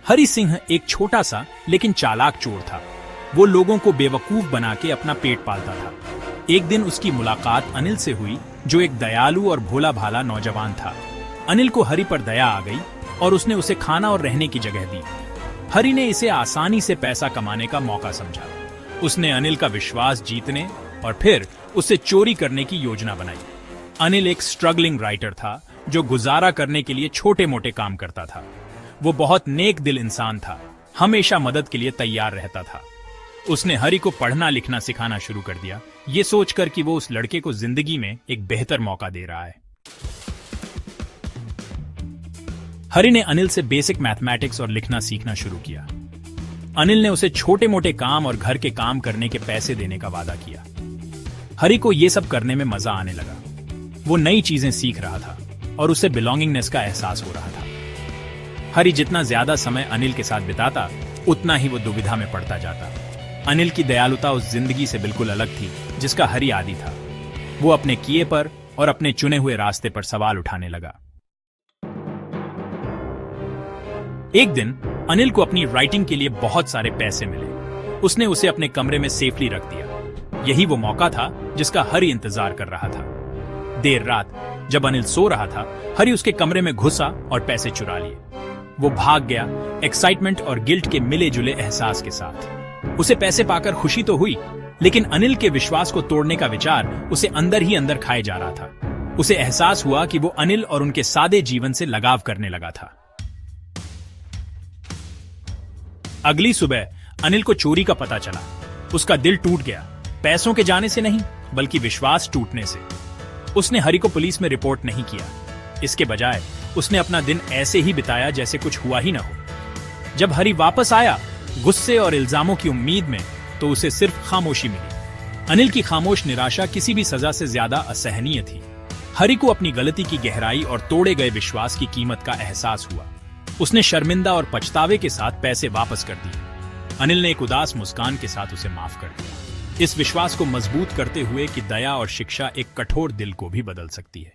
हरि सिंह एक छोटा सा लेकिन चालाक चोर था। वो लोगों को बेवकूफ बना के अपना पेट पालता था। एक दिन उसकी मुलाकात अनिल से हुई, जो एक दयालु और भोला भाला नौजवान था। अनिल को हरि पर दया आ गई और उसने उसे खाना और रहने की जगह दी। हरि ने इसे आसानी से पैसा कमाने का मौका समझा। उसने अनिल का विश्वास जीतने और फिर उससे चोरी करने की योजना बनाई। अनिल एक स्ट्रगलिंग राइटर था जो गुजारा करने के लिए छोटे मोटे काम करता था। वो बहुत नेक दिल इंसान था, हमेशा मदद के लिए तैयार रहता था। उसने हरि को पढ़ना लिखना सिखाना शुरू कर दिया, ये सोचकर कि वो उस लड़के को जिंदगी में एक बेहतर मौका दे रहा है। हरि ने अनिल से बेसिक मैथमेटिक्स और लिखना सीखना शुरू किया। अनिल ने उसे छोटे मोटे काम और घर के काम करने के पैसे देने का वादा किया। हरि को यह सब करने में मजा आने लगा। वो नई चीजें सीख रहा था और उसे बिलोंगिंगनेस का एहसास हो रहा था। हरि जितना ज्यादा समय अनिल के साथ बिताता, उतना ही वो दुविधा में पड़ता जाता। अनिल की दयालुता उस जिंदगी से बिल्कुल अलग थी जिसका हरि आदी था। वो अपने किए पर और अपने चुने हुए रास्ते पर सवाल उठाने लगा। एक दिन अनिल को अपनी राइटिंग के लिए बहुत सारे पैसे मिले। उसने उसे अपने कमरे में सेफली रख दिया। यही वो मौका था जिसका हरि इंतजार कर रहा था। देर रात जब अनिल सो रहा था, हरि उसके कमरे में घुसा और पैसे चुरा लिए। वो भाग गया, एक्साइटमेंट और गिल्ट के मिले जुले एहसास के साथ। उसे पैसे पाकर खुशी तो हुई, लेकिन अनिल के विश्वास को तोड़ने का विचार उसे अंदर ही अंदर खाए जा रहा था। उसे एहसास हुआ कि वो अनिल और उनके सादे जीवन से लगाव करने लगा था। अगली सुबह अनिल को चोरी का पता चला। उसका दिल टूट गया, पैसों के जाने से नहीं बल्कि विश्वास टूटने से। उसने हरि को पुलिस में रिपोर्ट नहीं किया। इसके बजाय उसने अपना दिन ऐसे ही बिताया जैसे कुछ हुआ ही ना हो। जब हरि वापस आया, गुस्से और इल्जामों की उम्मीद में, तो उसे सिर्फ खामोशी मिली। अनिल की खामोश निराशा किसी भी सजा से ज्यादा असहनीय थी। हरि को अपनी गलती की गहराई और तोड़े गए विश्वास की कीमत का एहसास हुआ। उसने शर्मिंदा और पछतावे के साथ पैसे वापस कर दिए। अनिल ने एक उदास मुस्कान के साथ उसे माफ कर दिया, इस विश्वास को मजबूत करते हुए कि दया और शिक्षा एक कठोर दिल को भी बदल सकती है।